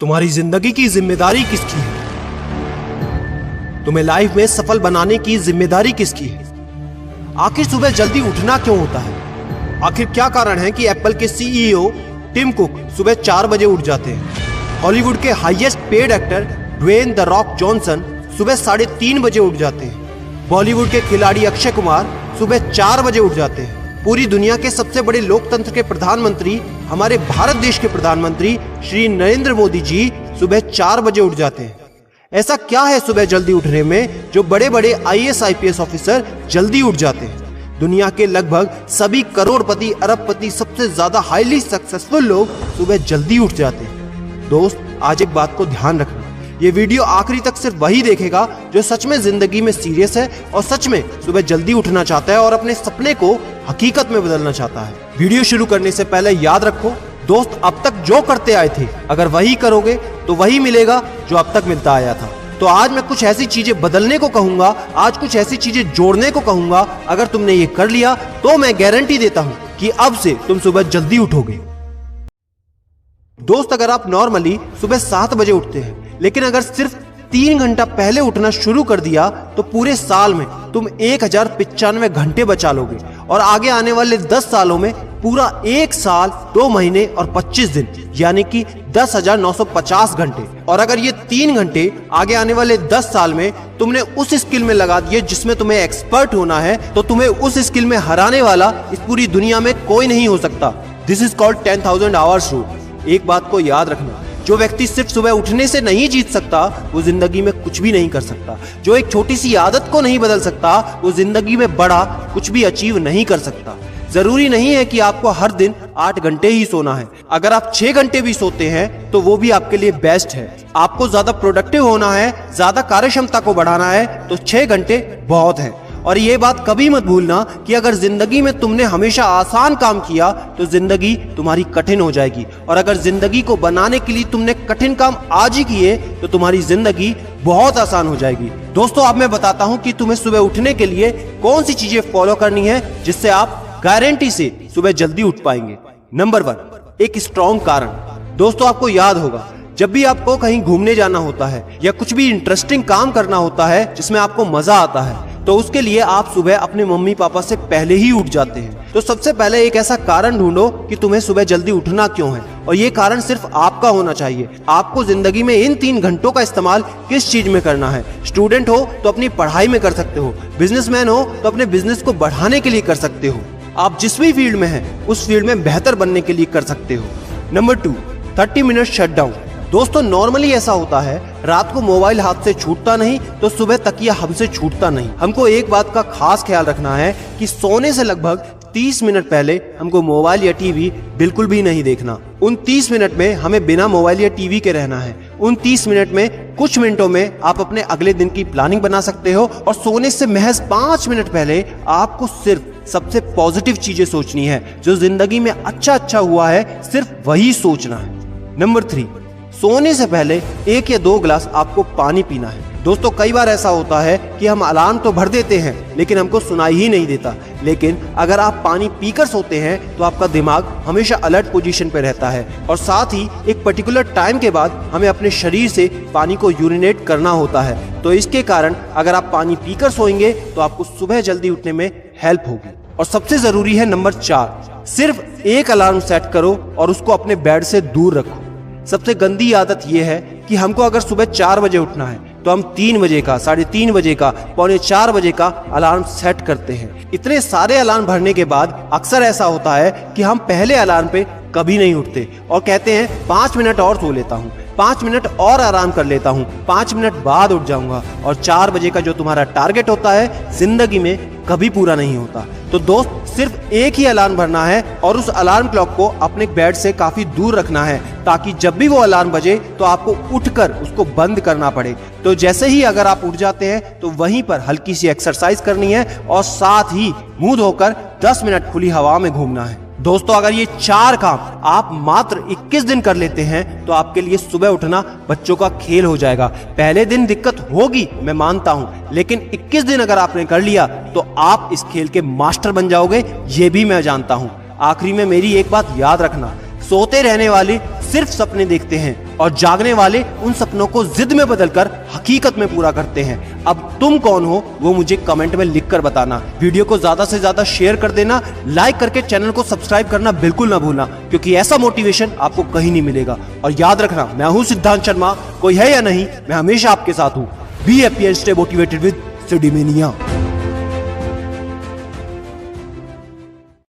तुम्हारी जिंदगी की जिम्मेदारी किसकी है? तुम्हें लाइफ में सफल बनाने की जिम्मेदारी किसकी है? आखिर सुबह जल्दी उठना क्यों होता है? आखिर क्या कारण है कि एप्पल के सीईओ टिम कुक सुबह 4 बजे उठ जाते हैं? हॉलीवुड के highest paid actor Dwayne the Rock Johnson सुबह 3:30 बजे उठ जाते हैं। बॉलीवुड के खिलाड़ी अक्षय कुमार सुबह 4 बजे उठ जाते हैं। पूरी दुनिया के सबसे बड़े लोकतंत्र के प्रधानमंत्री, हमारे भारत देश के प्रधानमंत्री श्री नरेंद्र मोदी जी सुबह 4 बजे उठ जाते हैं। ऐसा क्या है सुबह जल्दी उठने में जो बड़े बड़े आईएएस आईपीएस ऑफिसर जल्दी उठ जाते हैं? दुनिया के लगभग सभी करोड़पति, अरबपति, सबसे ज्यादा हाईली सक्सेसफुल लोग सुबह जल्दी उठ जाते हैं। दोस्त, आज एक बात को ध्यान रखना, ये वीडियो आखिरी तक सिर्फ वही देखेगा जो सच में जिंदगी में सीरियस है और सच में सुबह जल्दी उठना चाहता है और अपने सपने को हकीकत में बदलना चाहता है। वीडियो शुरू करने से पहले याद रखो दोस्त, अब तक जो करते आए थे अगर वही करोगे तो वही मिलेगा जो अब तक मिलता आया था। तो आज मैं कुछ ऐसी चीजें बदलने को कहूंगा, आज कुछ ऐसी चीजें जोड़ने को कहूंगा। अगर तुमने ये कर लिया तो मैं गारंटी देता हूं कि अब से तुम सुबह जल्दी उठोगे। दोस्त, अगर आप नॉर्मली सुबह 7 बजे उठते हैं लेकिन अगर सिर्फ 3 घंटा पहले उठना शुरू कर दिया तो पूरे साल में तुम 1095 घंटे बचा लोगे और आगे आने वाले 10 सालों में पूरा 1 साल 2 महीने और 25 दिन यानी कि 10,950 घंटे। और अगर ये 3 घंटे आगे आने वाले 10 साल में तुमने उस स्किल में लगा दिए जिसमें तुम्हें एक्सपर्ट होना है तो तुम्हें उस स्किल में हराने वाला इस पूरी दुनिया में कोई नहीं हो सकता। This is called 10,000 hours rule. एक बात को याद रखना, जो व्यक्ति सिर्फ सुबह उठने से नहीं जीत सकता वो जिंदगी में कुछ भी नहीं कर सकता। जो एक छोटी सी आदत को नहीं बदल सकता वो जिंदगी में बड़ा कुछ भी अचीव नहीं कर सकता। जरूरी नहीं है कि आपको हर दिन 8 घंटे ही सोना है। अगर आप 6 घंटे भी सोते हैं तो वो भी आपके लिए बेस्ट है। आपको ज्यादा प्रोडक्टिव होना है, ज्यादा कार्यक्षमता को बढ़ाना है तो 6 घंटे बहुत है। और ये बात कभी मत भूलना कि अगर जिंदगी में तुमने हमेशा आसान काम किया तो जिंदगी तुम्हारी कठिन हो जाएगी, और अगर जिंदगी को बनाने के लिए तुमने कठिन काम आज ही किए तो तुम्हारी जिंदगी बहुत आसान हो जाएगी। दोस्तों, अब मैं बताता हूं कि तुम्हें सुबह उठने के लिए कौन सी चीजें फॉलो करनी है जिससे आप गारंटी से सुबह जल्दी उठ पाएंगे। नंबर 1, एक स्ट्रॉन्ग कारण। दोस्तों, आपको याद होगा जब भी आपको कहीं घूमने जाना होता है या कुछ भी इंटरेस्टिंग काम करना होता है जिसमें आपको मजा आता है तो उसके लिए आप सुबह अपने मम्मी पापा से पहले ही उठ जाते हैं। तो सबसे पहले एक ऐसा कारण ढूंढो कि तुम्हें सुबह जल्दी उठना क्यों है, और ये कारण सिर्फ आपका होना चाहिए। आपको जिंदगी में इन 3 घंटों का इस्तेमाल किस चीज में करना है। स्टूडेंट हो तो अपनी पढ़ाई में कर सकते हो, बिजनेसमैन हो तो अपने बिजनेस को बढ़ाने के लिए कर सकते हो, आप जिस भी फील्ड में हैं उस फील्ड में बेहतर बनने के लिए कर सकते हो। Number 2, 30 minute shutdown. दोस्तों, नॉर्मली ऐसा होता है रात को मोबाइल हाथ से छूटता नहीं तो सुबह तकिया हमसे छूटता नहीं। हमको एक बात का खास ख्याल रखना है कि सोने से लगभग 30 मिनट पहले हमको मोबाइल या टीवी बिल्कुल भी नहीं देखना। उन 30 मिनट में हमें बिना मोबाइल या टीवी के रहना है। उन 30 मिनट में कुछ मिनटों में आप अपने अगले दिन की प्लानिंग बना सकते हो, और सोने से महज 5 मिनट पहले आपको सिर्फ सबसे पॉजिटिव चीजें सोचनी है। जो जिंदगी में अच्छा हुआ है सिर्फ वही सोचना है। नंबर 3, सोने से पहले 1 या 2 गिलास आपको पानी पीना है। दोस्तों, कई बार ऐसा होता है कि हम अलार्म तो भर देते हैं लेकिन हमको सुनाई ही नहीं देता। लेकिन अगर आप पानी पीकर सोते हैं तो आपका दिमाग हमेशा अलर्ट पोजीशन पे रहता है, और साथ ही एक पर्टिकुलर टाइम के बाद हमें अपने शरीर से पानी को यूरिनेट करना होता है। तो इसके कारण अगर आप पानी पीकर सोएंगे तो आपको सुबह जल्दी उठने में हेल्प होगी। और सबसे जरूरी है नंबर 4, सिर्फ एक अलार्म सेट करो और उसको अपने बेड से दूर रखो। सबसे गंदी आदत यह है कि हमको अगर सुबह 4 बजे उठना है तो हम 3 बजे का, 3:30 बजे का, 3:45 बजे का अलार्म सेट करते हैं। इतने सारे अलार्म भरने के बाद अक्सर ऐसा होता है कि हम पहले अलार्म पे कभी नहीं उठते और कहते हैं 5 मिनट और सो लेता हूँ, 5 मिनट और आराम कर लेता हूँ, 5 मिनट बाद उठ जाऊंगा, और 4 बजे का जो तुम्हारा टारगेट होता है जिंदगी में कभी पूरा नहीं होता। तो दोस्त, सिर्फ एक ही अलार्म भरना है और उस अलार्म क्लॉक को अपने बेड से काफी दूर रखना है ताकि जब भी वो अलार्म बजे तो आपको उठकर उसको बंद करना पड़े। तो जैसे ही अगर आप उठ जाते हैं तो वहीं पर हल्की सी एक्सरसाइज करनी है और साथ ही मुंह धोकर 10 मिनट खुली हवा में घूमना है। दोस्तों, अगर ये 4 काम आप मात्र 21 दिन कर लेते हैं तो आपके लिए सुबह उठना बच्चों का खेल हो जाएगा। पहले दिन दिक्कत होगी, मैं मानता हूं, लेकिन 21 दिन अगर आपने कर लिया तो आप इस खेल के मास्टर बन जाओगे, ये भी मैं जानता हूं। आखिरी में मेरी एक बात याद रखना, सोते रहने वाले सिर्फ सपने देखते हैं और जागने वाले उन सपनों को जिद में बदलकर हकीकत में पूरा करते हैं। अब तुम कौन हो वो मुझे कमेंट में लिखकर बताना। वीडियो को ज्यादा से ज्यादा शेयर कर देना, लाइक करके चैनल को सब्सक्राइब करना बिल्कुल ना भूलना, क्योंकि ऐसा मोटिवेशन आपको कहीं नहीं मिलेगा। और याद रखना, मैं हूं सिद्धांत शर्मा, कोई है या नहीं, मैं हमेशा आपके साथ हूं। Be happy and stay motivated with सिडीमेनिया।